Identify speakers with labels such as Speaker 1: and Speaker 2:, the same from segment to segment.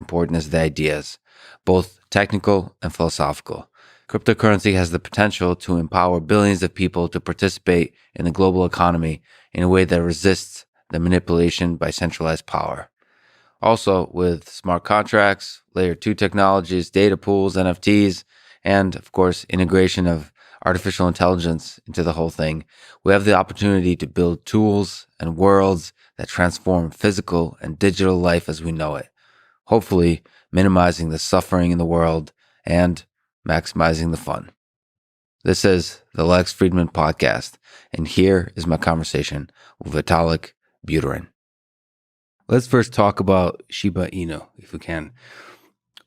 Speaker 1: important as the ideas, both technical and philosophical. Cryptocurrency has the potential to empower billions of people to participate in the global economy in a way that resists the manipulation by centralized power. Also, with smart contracts, layer 2 technologies, data pools, NFTs, and of course, integration of artificial intelligence into the whole thing, we have the opportunity to build tools and worlds that transform physical and digital life as we know it, hopefully minimizing the suffering in the world and maximizing the fun. This is the Lex Friedman Podcast, and here is my conversation with Vitalik Buterin. Let's first talk about Shiba Inu, if we can.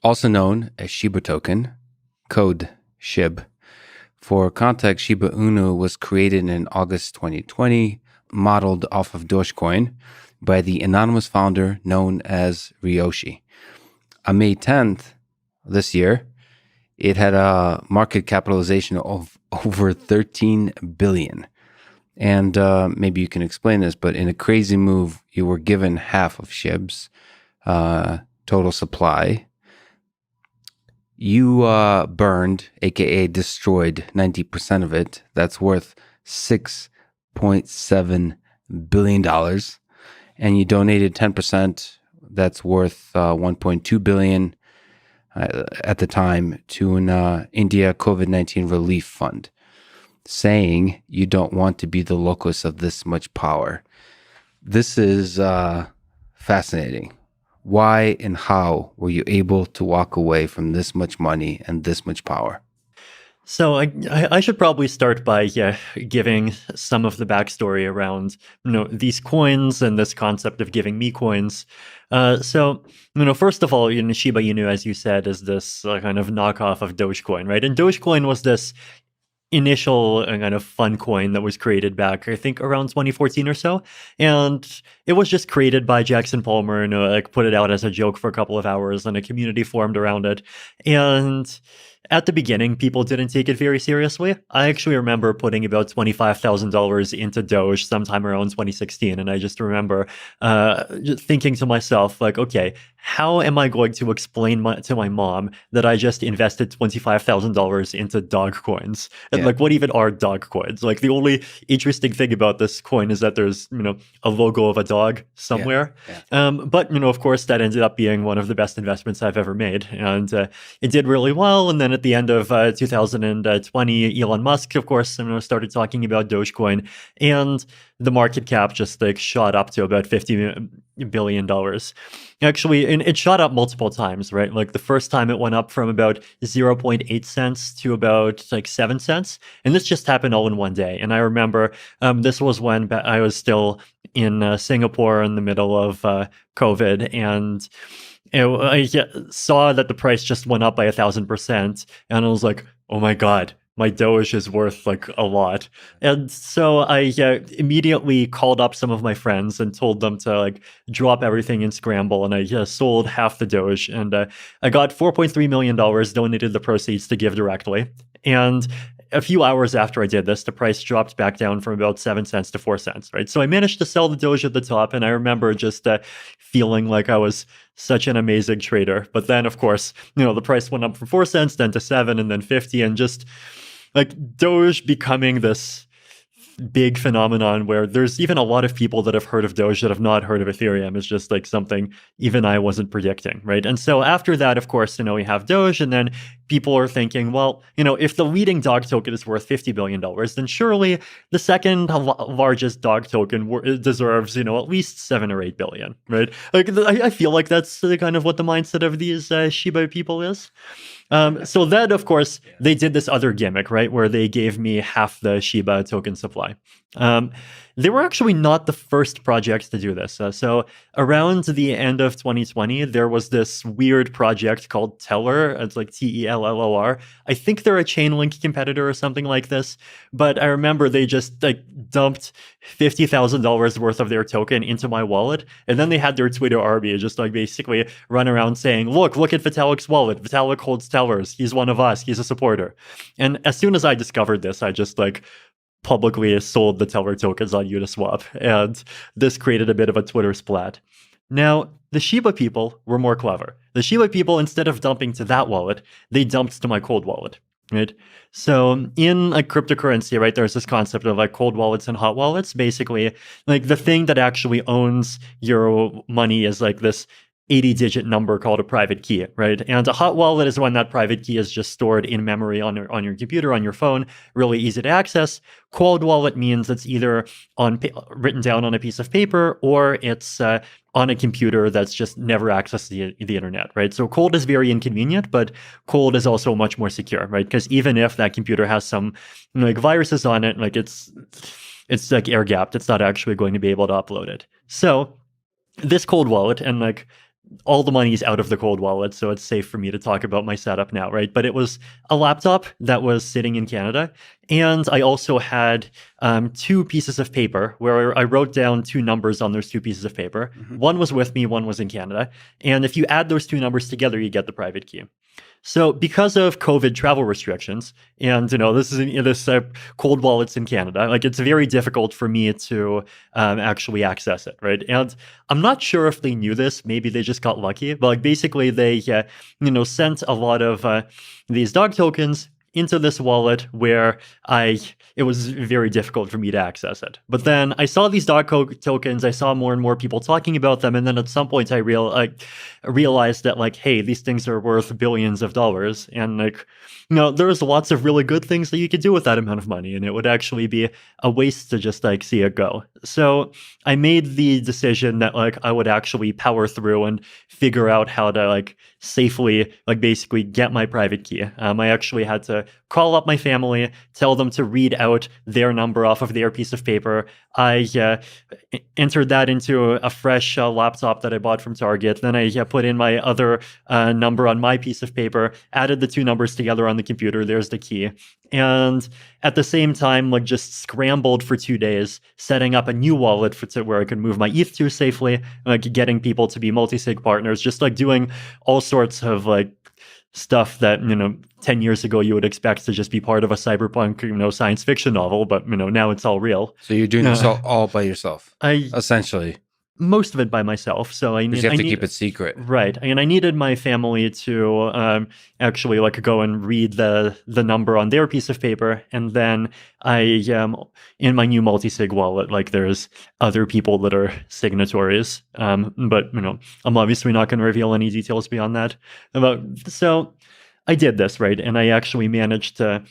Speaker 1: Also known as Shiba token, code SHIB. For context, Shiba Inu was created in August 2020, modeled off of Dogecoin by the anonymous founder known as Ryoshi. On May 10th this year, it had a market capitalization of over 13 billion. And maybe you can explain this, but in a crazy move, you were given half of SHIB's total supply. You burned, aka destroyed, 90% of it. That's worth $6.7 billion. And you donated 10%. That's worth $1.2 billion at the time to an India COVID-19 relief fund, saying you don't want to be the locus of this much power. This is fascinating. Why and how were you able to walk away from this much money and this much power?
Speaker 2: So I should probably start by giving some of the backstory around these coins and this concept of giving me coins. So first of all, Shiba Inu, as you said, is this kind of knockoff of Dogecoin, right? And Dogecoin was this initial kind of fun coin that was created back, I think, around 2014 or so. And it was just created by Jackson Palmer and put it out as a joke for a couple of hours, and a community formed around it. And at the beginning, people didn't take it very seriously. I actually remember putting about $25,000 into Doge sometime around 2016. And I just remember just thinking to myself, like, okay, how am I going to explain to my mom that I just invested $25,000 into dog coins? And like, what even are dog coins? Like, the only interesting thing about this coin is that there's, a logo of a dog somewhere. But, of course, that ended up being one of the best investments I've ever made. And it did really well. And then at the end of 2020, Elon Musk, of course, started talking about Dogecoin, and the market cap just shot up to about $50 billion. Actually, and it shot up multiple times, right? Like the first time it went up from about 0.8 cents to about 7 cents. And this just happened all in one day. And I remember this was when I was still in Singapore in the middle of COVID, and I saw that the price just went up by 1,000%, and I was like, oh my God, my Doge is worth a lot. And so I immediately called up some of my friends and told them to drop everything and scramble. And I sold half the Doge, and I got $4.3 million, donated the proceeds to give directly. And a few hours after I did this, the price dropped back down from about 7 cents to 4 cents, right? So I managed to sell the Doge at the top, and I remember just feeling like I was such an amazing trader. But then, of course, the price went up from 4 cents, then to 7, and then 50, and just Doge becoming this big phenomenon where there's even a lot of people that have heard of Doge that have not heard of Ethereum. Is just something even I wasn't predicting, right? And so after that, of course, we have Doge, and then people are thinking, well, if the leading dog token is worth $50 billion, then surely the second largest dog token deserves, at least 7 or 8 billion, right? I feel like that's kind of what the mindset of these Shiba people is. So then, of course, they did this other gimmick, right, where they gave me half the Shiba token supply. They were actually not the first projects to do this. So around the end of 2020, there was this weird project called Teller. It's Tellor. I think they're a Chainlink competitor or something like this. But I remember they just dumped $50,000 worth of their token into my wallet. And then they had their Twitter army just basically run around saying, look at Vitalik's wallet. Vitalik holds Tellers. He's one of us. He's a supporter. And as soon as I discovered this, I just publicly sold the Teller tokens on Uniswap. And this created a bit of a Twitter splat. Now, the Shiba people were more clever. The Shiba people, instead of dumping to that wallet, they dumped to my cold wallet, right? So in like cryptocurrency, right, there's this concept of like cold wallets and hot wallets. Basically, like the thing that actually owns your money is like this 80-digit number called a private key, right? And a hot wallet is when that private key is just stored in memory on your computer, on your phone, really easy to access. Cold wallet means it's either written down on a piece of paper, or it's on a computer that's just never accessed the internet, right? So cold is very inconvenient, but cold is also much more secure, right? Because even if that computer has some like viruses on it, like it's like air gapped, it's not actually going to be able to upload it. So this cold wallet, and like all the money's out of the cold wallet, so it's safe for me to talk about my setup now, right? But it was a laptop that was sitting in Canada, and I also had 2 pieces of paper where I wrote down 2 numbers on those 2 pieces of paper. Mm-hmm. One was with me, one was in Canada, and if you add those 2 numbers together, you get the private key. So because of COVID travel restrictions, and this is this cold wallets in Canada, like it's very difficult for me to actually access it, right? And I'm not sure if they knew this. Maybe they just got lucky. But like basically, they sent a lot of these dog tokens into this wallet where it was very difficult for me to access it. But then I saw these dog tokens, I saw more and more people talking about them, and then at some point I realized that like, hey, these things are worth billions of dollars, and like, there's lots of really good things that you could do with that amount of money, and it would actually be a waste to just like see it go. So I made the decision that like I would actually power through and figure out how to like safely like basically get my private key. I actually had to call up my family, tell them to read out their number off of their piece of paper. I entered that into a fresh laptop that I bought from Target. Then I put in my other number on my piece of paper, added the 2 numbers together on the computer. There's the key. And at the same time, like just scrambled for 2 days, setting up a new wallet where I could move my ETH to safely, like getting people to be multi-sig partners, just like doing all sorts of like stuff that 10 years ago you would expect to just be part of a cyberpunk science fiction novel, but now it's all real.
Speaker 1: So you're doing this all by yourself, essentially.
Speaker 2: Most of it by myself. So you
Speaker 1: have to keep it secret,
Speaker 2: right? And I needed my family to actually like go and read the number on their piece of paper, and then I in my new multi-sig wallet, like there's other people that are signatories, but I'm obviously not going to reveal any details beyond that. So I did this, right, and I actually managed to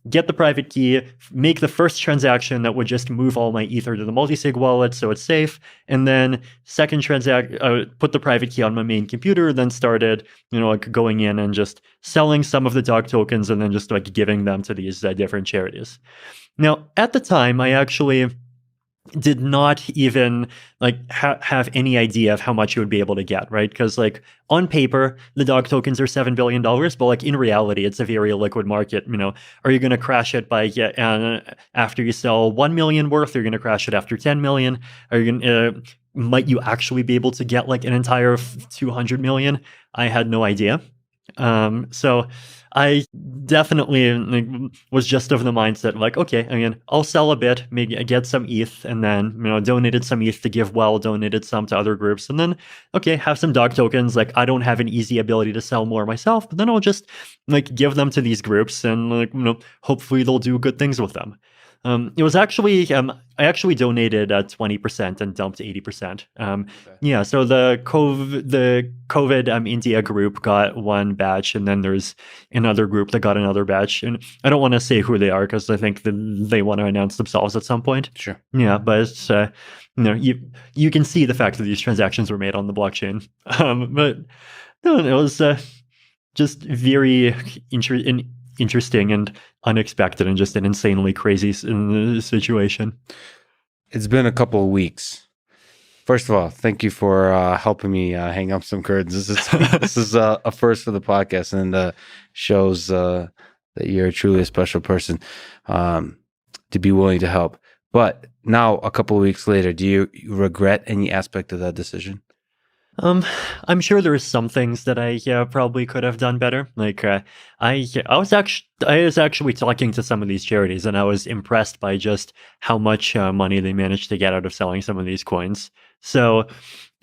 Speaker 2: get the private key, make the first transaction that would just move all my Ether to the multi-sig wallet so it's safe, and then second put the private key on my main computer, then started like going in and just selling some of the dog tokens and then just like giving them to these different charities. Now, at the time, I actually did not even like have any idea of how much you would be able to get, right? Because like on paper, the dog tokens are $7 billion, but like in reality, it's a very illiquid market. Are you going to crash it by after you sell 1 million worth? Are you going to crash it after 10 million? Are you going might you actually be able to get like an entire 200 million? I had no idea. So I definitely was just of the mindset like, okay, I'll sell a bit, maybe get some ETH, and then, donated some ETH to GiveWell, donated some to other groups, and then, okay, have some dog tokens. Like, I don't have an easy ability to sell more myself, but then I'll just like give them to these groups and like, hopefully they'll do good things with them. It was actually, I actually donated 20% and dumped 80%. Okay. Yeah, so the COVID India group got one batch, and then there's another group that got another batch. And I don't want to say who they are because I think they want to announce themselves at some point.
Speaker 1: Sure.
Speaker 2: Yeah, but it's, you can see the fact that these transactions were made on the blockchain. But no, it was just very interesting and unexpected and just an insanely crazy situation.
Speaker 1: It's been a couple of weeks. First of all, thank you for helping me hang up some curtains. This is a first for the podcast, and shows that you're truly a special person to be willing to help. But now, a couple of weeks later, do you regret any aspect of that decision?
Speaker 2: I'm sure there's some things that I probably could have done better. Like I was actually talking to some of these charities, and I was impressed by just how much money they managed to get out of selling some of these coins. So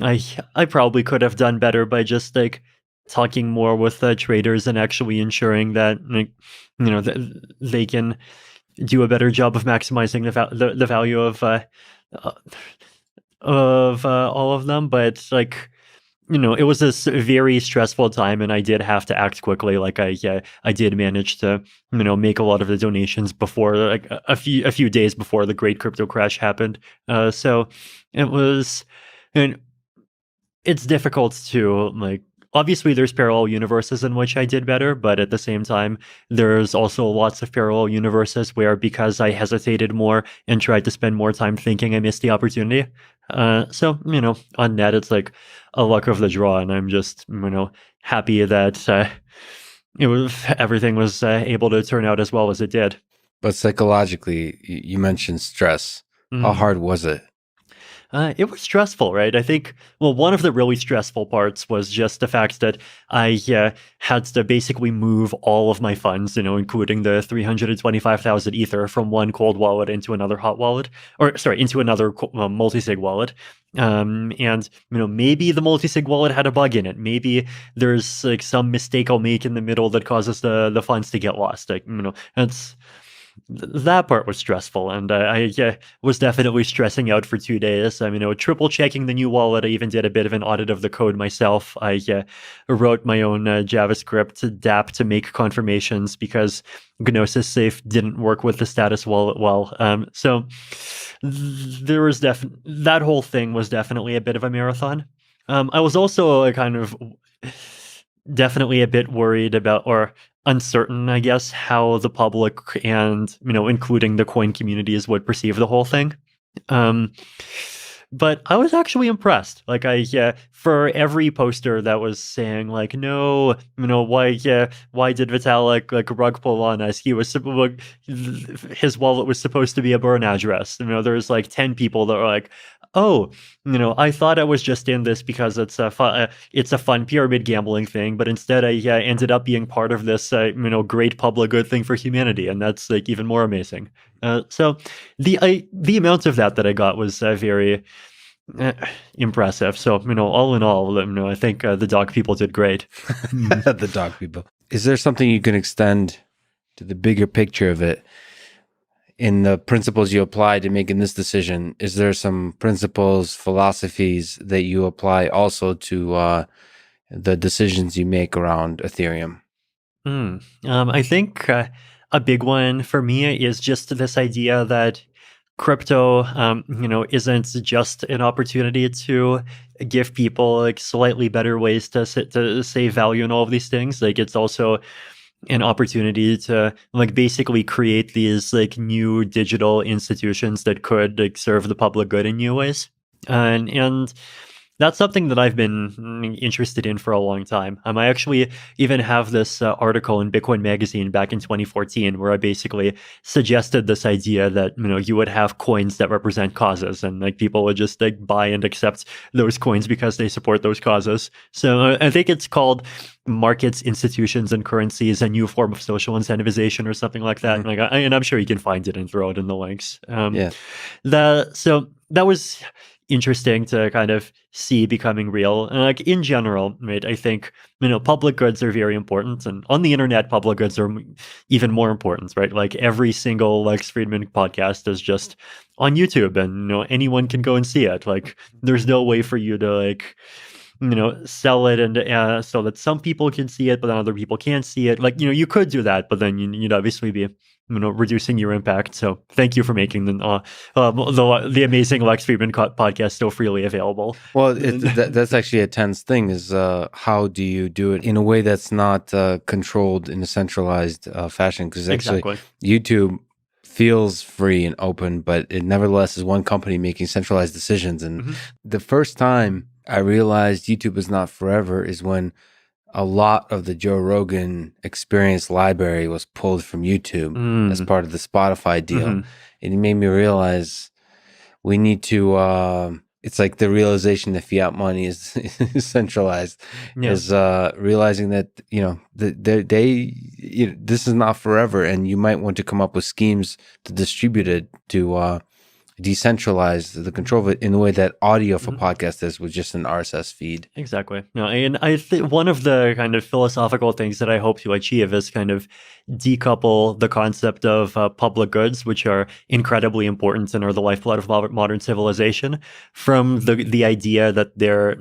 Speaker 2: I probably could have done better by just like talking more with traders and actually ensuring that like, that they can do a better job of maximizing the value uh, of all of them. But like, it was this very stressful time, and I did have to act quickly. Like I did manage to make a lot of the donations before, like a few days before the great crypto crash happened. So it was, and it's difficult to like. Obviously, there's parallel universes in which I did better, but at the same time, there's also lots of parallel universes where, because I hesitated more and tried to spend more time thinking, I missed the opportunity. So on net, it's like a luck of the draw, and I'm just happy that everything was able to turn out as well as it did.
Speaker 1: But psychologically, you mentioned stress. How hard was it?
Speaker 2: It was stressful, right? I think, well, one of the really stressful parts was just the fact that I had to basically move all of my funds, including the 325,000 Ether from one cold wallet into another hot wallet, or sorry, into another multi-sig wallet. And maybe the multi-sig wallet had a bug in it. Maybe there's like some mistake I'll make in the middle that causes the funds to get lost. Like, that part was stressful, and I was definitely stressing out for 2 days. I mean, triple checking the new wallet. I even did a bit of an audit of the code myself. I wrote my own JavaScript DApp to make confirmations because Gnosis Safe didn't work with the status wallet well. So there was that whole thing was definitely a bit of a marathon. I was also kind of definitely a bit worried about, or uncertain, I guess, how the public and, including the coin communities would perceive the whole thing. But I was actually impressed. Like for every poster that was saying like, no, why did Vitalik like rug pull on us? His wallet was supposed to be a burn address. There's like 10 people that were like, oh, I thought I was just in this because it's a fun pyramid gambling thing, but instead I ended up being part of this great public good thing for humanity, and that's like even more amazing. So the amount of that I got was very impressive. So all in all, I think the dog people did great.
Speaker 1: The dog people. Is there something you can extend to the bigger picture of it? In the principles you applied in making this decision, is there some principles, philosophies that you apply also to the decisions you make around Ethereum?
Speaker 2: I think a big one for me is just this idea that crypto, isn't just an opportunity to give people like slightly better ways to save value and all of these things. Like it's also an opportunity to like basically create these like new digital institutions that could like serve the public good in new ways. And that's something that I've been interested in for a long time. I actually even have this article in Bitcoin Magazine back in 2014 where I basically suggested this idea that you would have coins that represent causes, and like people would just like buy and accept those coins because they support those causes. So I think it's called Markets, Institutions, and Currencies: A New Form of Social Incentivization or something like that. And I'm sure you can find it and throw it in the links. So that was interesting to kind of see becoming real. And like in general, right, I think, public goods are very important. And on the internet, public goods are even more important, right? Like every single Lex Friedman podcast is just on YouTube, and, anyone can go and see it. Like there's no way for you to like, sell it and so that some people can see it, but then other people can't see it. Like, you could do that, but then you'd obviously be reducing your impact. So thank you for making the amazing Lex Friedman podcast so freely available.
Speaker 1: Well, that's actually a tense thing is how do you do it in a way that's not controlled in a centralized fashion? Because actually YouTube feels free and open, but it nevertheless is one company making centralized decisions. And the first time I realized YouTube is not forever is when a lot of the Joe Rogan Experience library was pulled from YouTube as part of the Spotify deal. And it made me realize we need to, it's like the realization that fiat money is centralized, is realizing that, this is not forever, and you might want to come up with schemes to distribute it to decentralize the control of it in the way that audio for podcast is with just an RSS feed.
Speaker 2: Exactly. No, and I think one of the kind of philosophical things that I hope to achieve is kind of decouple the concept of public goods, which are incredibly important and are the lifeblood of modern civilization, from the idea that there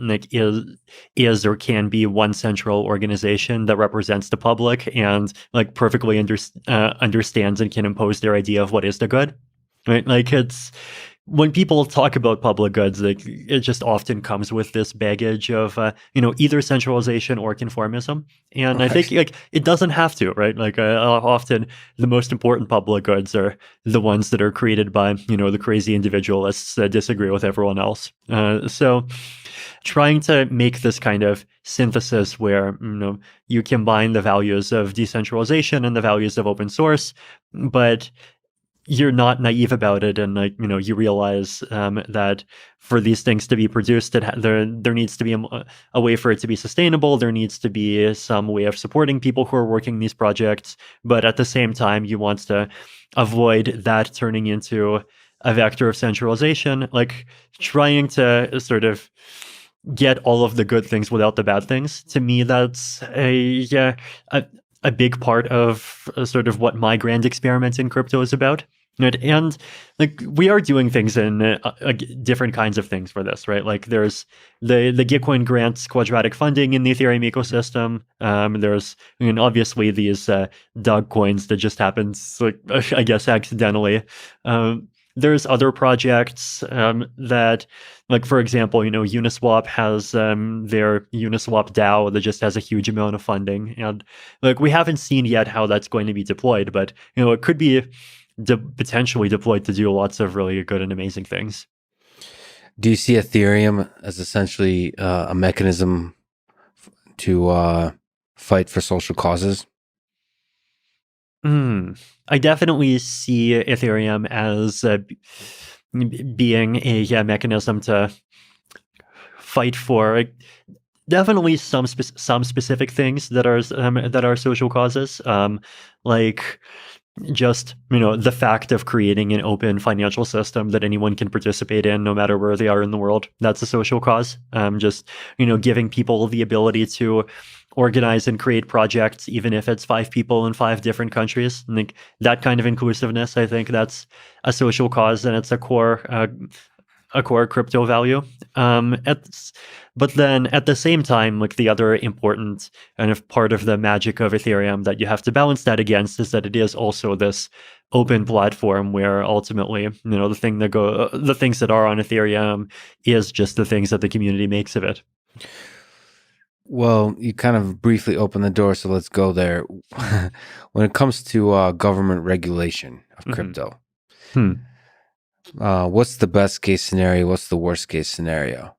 Speaker 2: is or can be one central organization that represents the public and like perfectly understands and can impose their idea of what is the good. Right, like it's when people talk about public goods, like it just often comes with this baggage of either centralization or conformism, and I think like it doesn't have to, right? Like often the most important public goods are the ones that are created by the crazy individualists that disagree with everyone else. So trying to make this kind of synthesis where you combine the values of decentralization and the values of open source, but you're not naive about it, and you realize that for these things to be produced, there needs to be a way for it to be sustainable. There needs to be some way of supporting people who are working these projects, but at the same time, you want to avoid that turning into a vector of centralization, like trying to sort of get all of the good things without the bad things. To me, that's a big part of sort of what my grand experiment in crypto is about. Right? And like we are doing things in different kinds of things for this, right? Like there's the Gitcoin grants quadratic funding in the Ethereum ecosystem. There's obviously these dog coins that just happens, like I guess accidentally. There's other projects that, like for example, Uniswap has their Uniswap DAO that just has a huge amount of funding, and like we haven't seen yet how that's going to be deployed, but it could be potentially deployed to do lots of really good and amazing things.
Speaker 1: Do you see Ethereum as essentially a mechanism to fight for social causes?
Speaker 2: I definitely see Ethereum as being a mechanism to fight for definitely some specific things that are social causes, like just the fact of creating an open financial system that anyone can participate in no matter where they are in the world. That's a social cause. Just giving people the ability to organize and create projects, even if it's 5 people in 5 different countries. And like that kind of inclusiveness, I think that's a social cause, and it's a core crypto value. But then at the same time, like the other important kind of part of the magic of Ethereum that you have to balance that against is that it is also this open platform where ultimately, the things that are on Ethereum is just the things that the community makes of it.
Speaker 1: Well, you kind of briefly opened the door, so let's go there. When it comes to government regulation of crypto, what's the best case scenario? What's the worst case scenario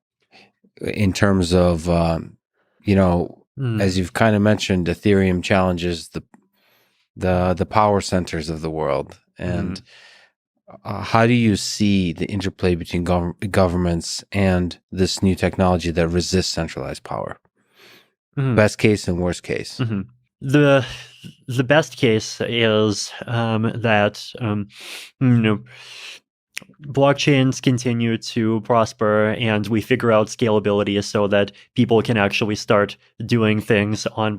Speaker 1: in terms of, as you've kind of mentioned, Ethereum challenges the power centers of the world. And how do you see the interplay between governments and this new technology that resists centralized power? Best case and worst case.
Speaker 2: The best case is that blockchains continue to prosper and we figure out scalability so that people can actually start doing things on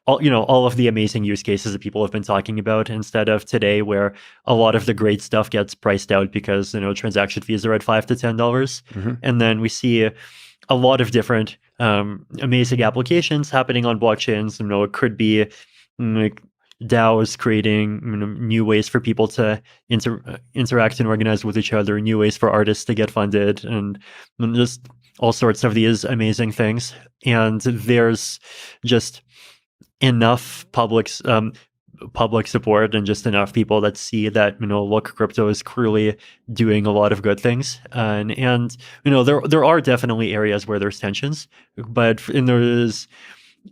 Speaker 2: all of the amazing use cases that people have been talking about, instead of today where a lot of the great stuff gets priced out because transaction fees are at $5 to $10, and then we see a lot of different amazing applications happening on blockchains. It could be like DAOs creating new ways for people to interact and organize with each other, new ways for artists to get funded, and just all sorts of these amazing things. And there's just enough public support and just enough people that see that look, crypto is clearly doing a lot of good things, and there are definitely areas where there's tensions, but there's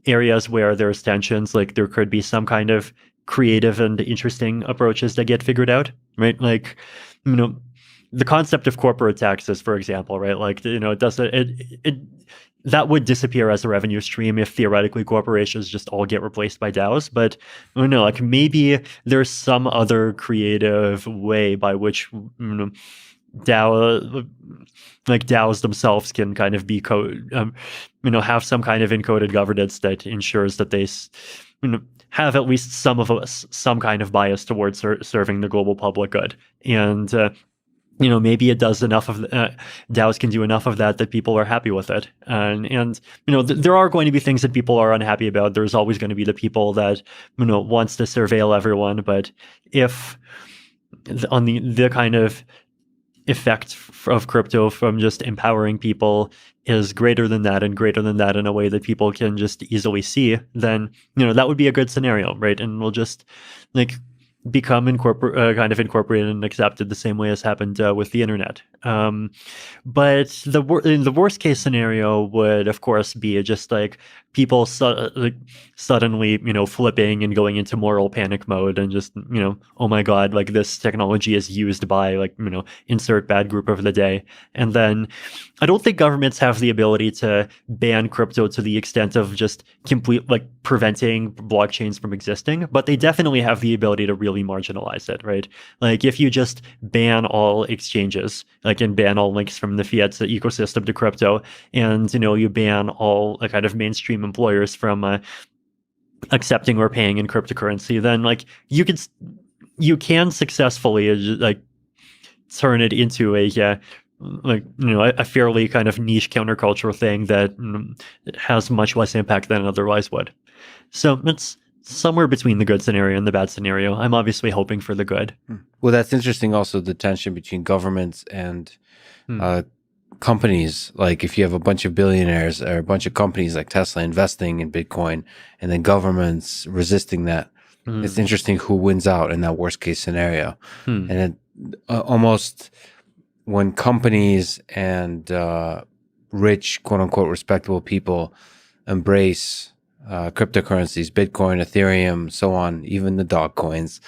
Speaker 2: areas where there's tensions, like there could be some kind of creative and interesting approaches that get figured out, right? Like the concept of corporate taxes, for example, right? Like that would disappear as a revenue stream if theoretically corporations just all get replaced by DAOs. But like maybe there's some other creative way by which DAOs themselves can kind of be have some kind of encoded governance that ensures that they have at least some kind of bias towards serving the global public good. And maybe it does enough of DAOs can do enough of that people are happy with it. And there are going to be things that people are unhappy about. There's always going to be the people that wants to surveil everyone. But if on the kind of effect of crypto from just empowering people is greater than that and greater than that in a way that people can just easily see, then that would be a good scenario, right? And we'll just become kind of incorporated and accepted the same way as happened with the internet. But the worst case scenario would, of course, be just people suddenly, flipping and going into moral panic mode and just, oh my God, this technology is used by insert bad group of the day. And then I don't think governments have the ability to ban crypto to the extent of just preventing blockchains from existing, but they definitely have the ability to really marginalize it, right? If you just ban all exchanges, and ban all links from the fiat ecosystem to crypto, and you ban all kind of mainstream employers from accepting or paying in cryptocurrency, then you can successfully turn it into a fairly kind of niche countercultural thing that has much less impact than it otherwise would. So it's somewhere between the good scenario and the bad scenario. I'm obviously hoping for the good.
Speaker 1: Well, that's interesting. Also, the tension between governments and companies. If you have a bunch of billionaires or a bunch of companies like Tesla investing in Bitcoin, and then governments resisting that, it's interesting who wins out in that worst case scenario. And it almost when companies and rich, quote unquote, respectable people embrace cryptocurrencies, Bitcoin, Ethereum, so on, even the dog coins,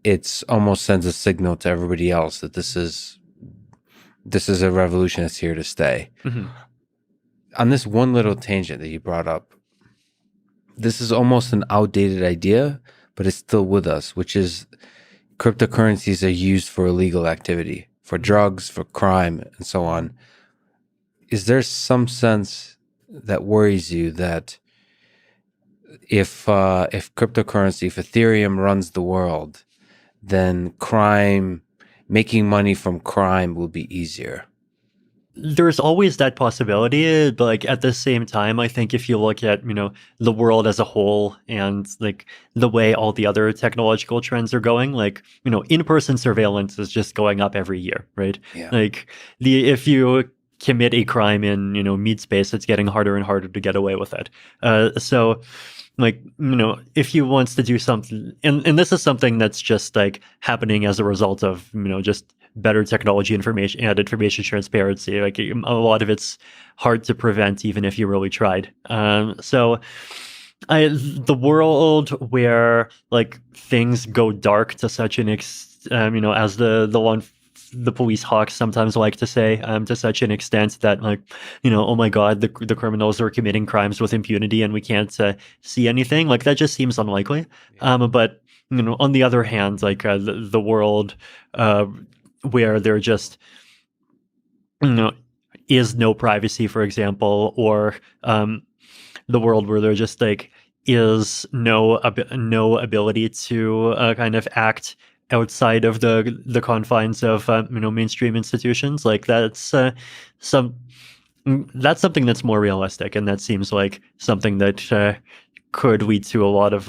Speaker 1: it's almost sends a signal to everybody else that this is a revolution that's here to stay. On this one little tangent that you brought up, this is almost an outdated idea, but it's still with us, which is cryptocurrencies are used for illegal activity, for drugs, for crime, and so on. Is there some sense that worries you that if cryptocurrency, if Ethereum runs the world, then making money from crime will be easier?
Speaker 2: There's always that possibility, but at the same time, I think if you look at the world as a whole and the way all the other technological trends are going, in-person surveillance is just going up every year, right?
Speaker 1: Yeah.
Speaker 2: If you commit a crime in meat space, it's getting harder and harder to get away with it. So if you wants to do something, and this is something that's just happening as a result of just better technology, information transparency. A lot of it's hard to prevent, even if you really tried. So the world where things go dark to such an as the police hawks sometimes like to say, to such an extent that oh my God, the criminals are committing crimes with impunity and we can't see anything. That just seems unlikely. But on the other hand, the world where there just is no privacy, for example, or the world where there just is no ability to kind of act outside of the confines of mainstream institutions, that's something that's more realistic, and that seems like something that could lead to a lot of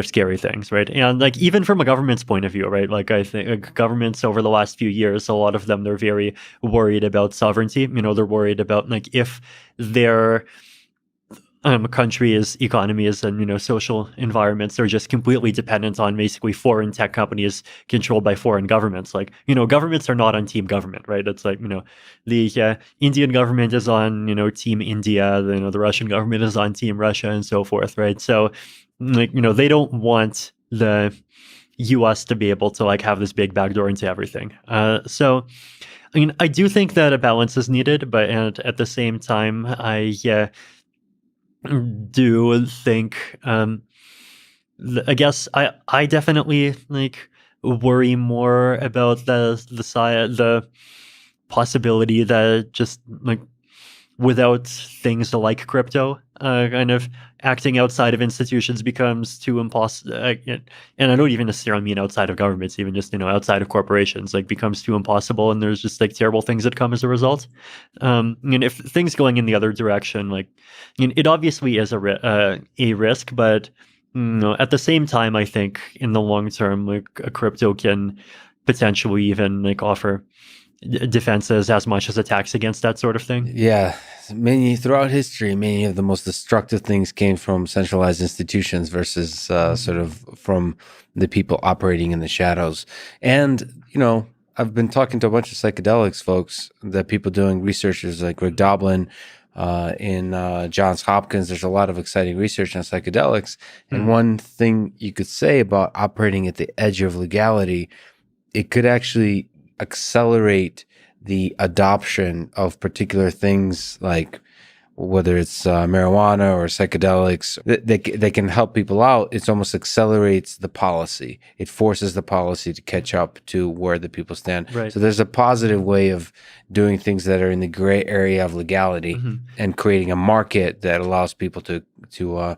Speaker 2: scary things, right? And even from a government's point of view, right? I think governments over the last few years, a lot of them, they're very worried about sovereignty. They're worried about if their countries, economies, and social environments are just completely dependent on basically foreign tech companies controlled by foreign governments. Governments are not on team government, right? It's the Indian government is on team India, the Russian government is on team Russia, and so forth, right? So they don't want the US to be able to have this big backdoor into everything. So I do think that a balance is needed, but at the same time, I do think I guess I definitely worry more about the possibility that just like without things like crypto, kind of acting outside of institutions becomes too impossible. And I don't even necessarily mean outside of governments, even just, outside of corporations, like becomes too impossible. And there's just like terrible things that come as a result. And if things going in the other direction, like, it obviously is a risk, but at the same time, I think in the long term, like a crypto can potentially even like offer defenses as much as attacks against that sort of thing.
Speaker 1: Yeah, throughout history, many of the most destructive things came from centralized institutions versus sort of from the people operating in the shadows. And I've been talking to a bunch of psychedelics folks, that people doing researchers like Rick Doblin in Johns Hopkins. There's a lot of exciting research on psychedelics. And one thing you could say about operating at the edge of legality, it could actually accelerate the adoption of particular things, like whether it's marijuana or psychedelics. They can help people out. It almost accelerates the policy. It forces the policy to catch up to where the people stand.
Speaker 2: Right.
Speaker 1: So there's a positive way of doing things that are in the gray area of legality and creating a market that allows people to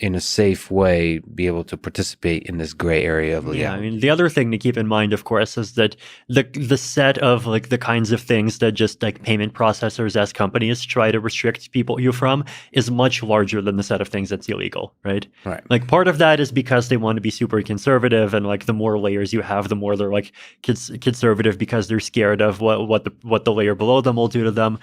Speaker 1: in a safe way, be able to participate in this gray area of legality.
Speaker 2: Yeah, I mean, the other thing to keep in mind, of course, is that the set of like the kinds of things that just like payment processors as companies try to restrict you from is much larger than the set of things that's illegal, right?
Speaker 1: Right.
Speaker 2: Like part of that is because they want to be super conservative, and like the more layers you have, the more they're like conservative because they're scared of what the layer below them will do to them.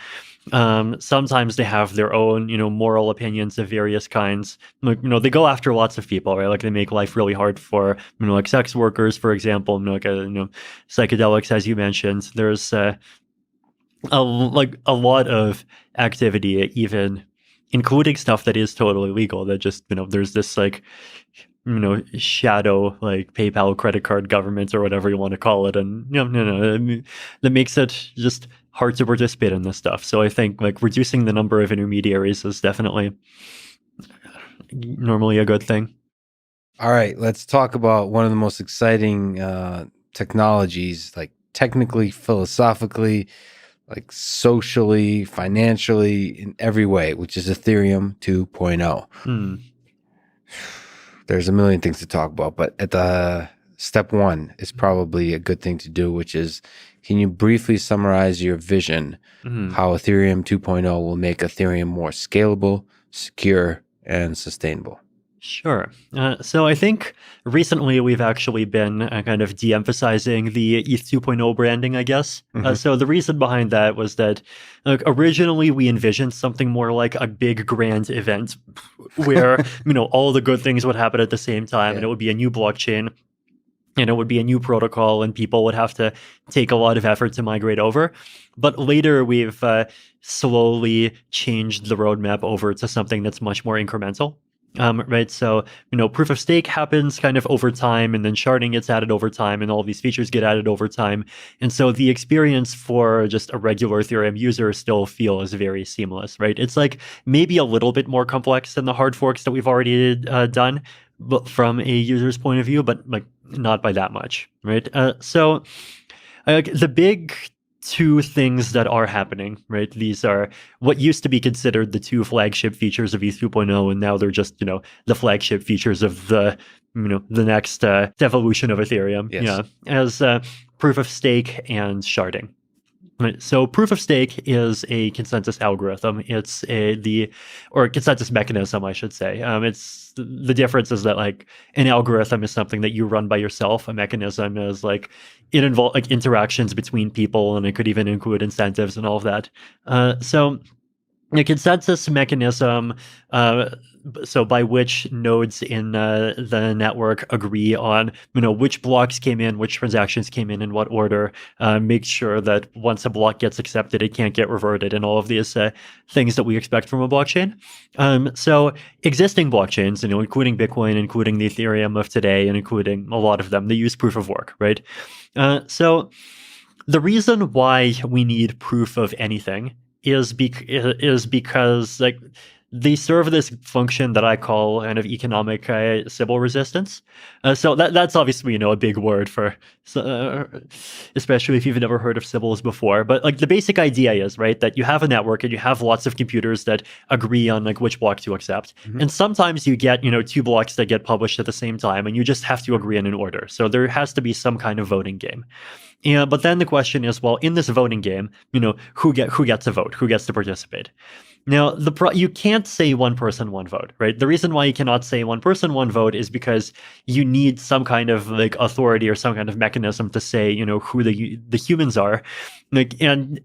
Speaker 2: Sometimes they have their own, moral opinions of various kinds. Like, they go after lots of people, right? Like they make life really hard for, like sex workers, for example, like, psychedelics, as you mentioned. There's a lot of activity, even including stuff that is totally legal, that just, there's this like, shadow like PayPal credit card government or whatever you want to call it. And that makes it just hard to participate in this stuff. So I think like reducing the number of intermediaries is definitely normally a good thing.
Speaker 1: All right, let's talk about one of the most exciting technologies, like technically, philosophically, like socially, financially, in every way, which is Ethereum 2.0. There's a million things to talk about, but at the step one is probably a good thing to do, which is, can you briefly summarize your vision, how Ethereum 2.0 will make Ethereum more scalable, secure, and sustainable?
Speaker 2: Sure. So I think recently we've actually been kind of de-emphasizing the ETH 2.0 branding, I guess. So the reason behind that was that originally we envisioned something more like a big grand event where, all the good things would happen at the same time, and it would be a new blockchain, and it would be a new protocol, and people would have to take a lot of effort to migrate over. But later we've slowly changed the roadmap over to something that's much more incremental. Right. So, proof of stake happens kind of over time, and then sharding gets added over time, and all these features get added over time. And so the experience for just a regular Ethereum user still feels very seamless, right? It's like maybe a little bit more complex than the hard forks that we've already done, but from a user's point of view, but like not by that much, right? So the big two things that are happening, right? These are what used to be considered the two flagship features of ETH 2.0, and now they're just, the flagship features of the next evolution of Ethereum.
Speaker 1: Yes.
Speaker 2: Yeah, as proof of stake and sharding. Right. So proof of stake is a consensus algorithm. It's or consensus mechanism, I should say. It's the difference is that like an algorithm is something that you run by yourself. A mechanism is like it involves like interactions between people, and it could even include incentives and all of that. So a consensus mechanism, so by which nodes in the network agree on, which blocks came in, which transactions came in what order, make sure that once a block gets accepted, it can't get reverted, and all of these things that we expect from a blockchain. So existing blockchains, including Bitcoin, including the Ethereum of today, and including a lot of them, they use proof of work, right? So the reason why we need proof of anything is because like they serve this function that I call kind of economic Sybil resistance. So that's obviously, a big word for, especially if you've never heard of Sybils before. But like the basic idea is, right, that you have a network and you have lots of computers that agree on like which block to accept. And sometimes you get, two blocks that get published at the same time, and you just have to agree on an order. So there has to be some kind of voting game. But then the question is, well, in this voting game, who gets a vote? Who gets to participate? Now, you can't say one person, one vote, right? The reason why you cannot say one person, one vote is because you need some kind of like authority or some kind of mechanism to say, who the humans are. And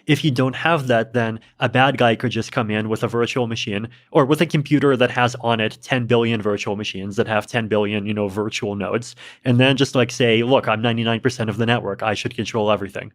Speaker 2: if you don't have that, then a bad guy could just come in with a virtual machine or with a computer that has on it 10 billion virtual machines that have 10 billion, virtual nodes, and then just like say, look, I'm 99% of the network. I should control everything.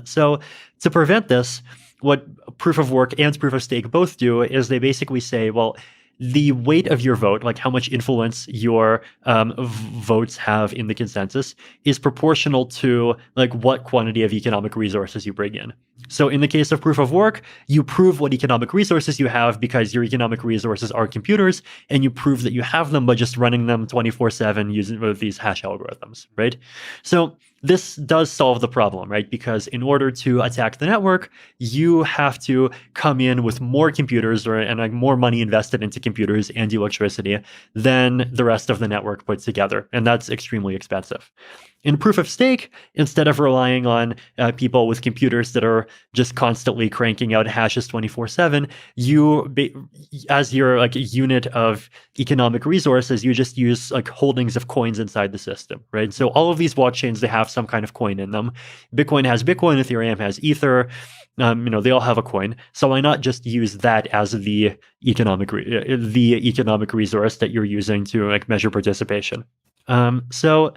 Speaker 2: So to prevent this, what proof of work and proof of stake both do is they basically say, well, the weight of your vote, like how much influence your votes have in the consensus, is proportional to like what quantity of economic resources you bring in. So in the case of proof of work, you prove what economic resources you have because your economic resources are computers, and you prove that you have them by just running them 24/7 using these hash algorithms, right? So this does solve the problem, right? Because in order to attack the network, you have to come in with more computers and like more money invested into computers and electricity than the rest of the network put together. And that's extremely expensive. In proof of stake, instead of relying on people with computers that are just constantly cranking out hashes 24/7, as your like unit of economic resources, you just use like holdings of coins inside the system, right? So all of these blockchains, they have some kind of coin in them. Bitcoin has Bitcoin, Ethereum has Ether. They all have a coin. So why not just use that as the economic resource that you're using to like measure participation? So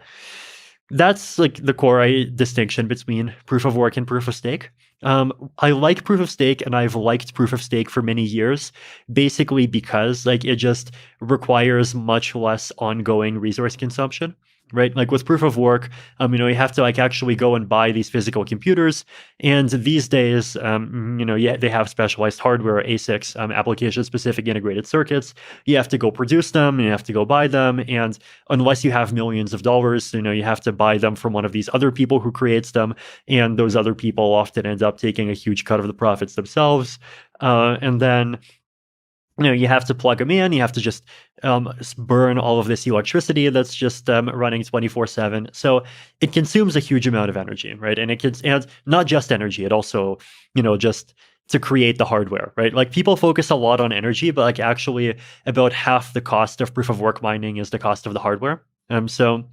Speaker 2: that's like the core distinction between proof of work and proof of stake. I like proof of stake, and I've liked proof of stake for many years, basically because like it just requires much less ongoing resource consumption. Right, like with proof of work, you have to like actually go and buy these physical computers, and these days, they have specialized hardware, ASICs, application-specific integrated circuits. You have to go produce them, and you have to go buy them, and unless you have millions of dollars, you have to buy them from one of these other people who creates them, and those other people often end up taking a huge cut of the profits themselves, and then you have to plug them in. You have to just burn all of this electricity that's just running 24/7. So it consumes a huge amount of energy, right? And and not just energy. It also, just to create the hardware, right? Like people focus a lot on energy, but like actually about half the cost of proof of work mining is the cost of the hardware. So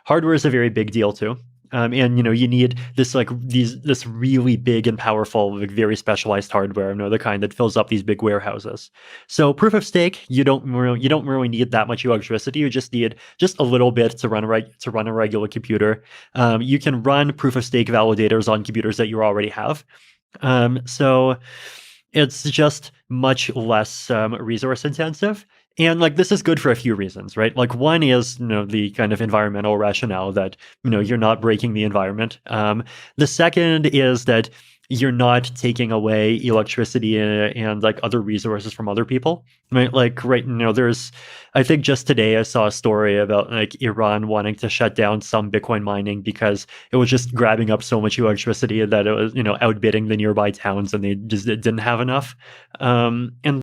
Speaker 2: hardware is a very big deal too. And you need this this really big and powerful, like very specialized hardware, the kind that fills up these big warehouses. So proof of stake, you don't really need that much electricity. You just need just a little bit to run a regular computer. You can run proof of stake validators on computers that you already have. So it's just much less resource intensive. And like this is good for a few reasons, right? Like one is, the kind of environmental rationale that, you're not breaking the environment. The second is that you're not taking away electricity and like other resources from other people, right? Like I think just today I saw a story about like Iran wanting to shut down some Bitcoin mining because it was just grabbing up so much electricity that it was, outbidding the nearby towns, and they just didn't have enough. And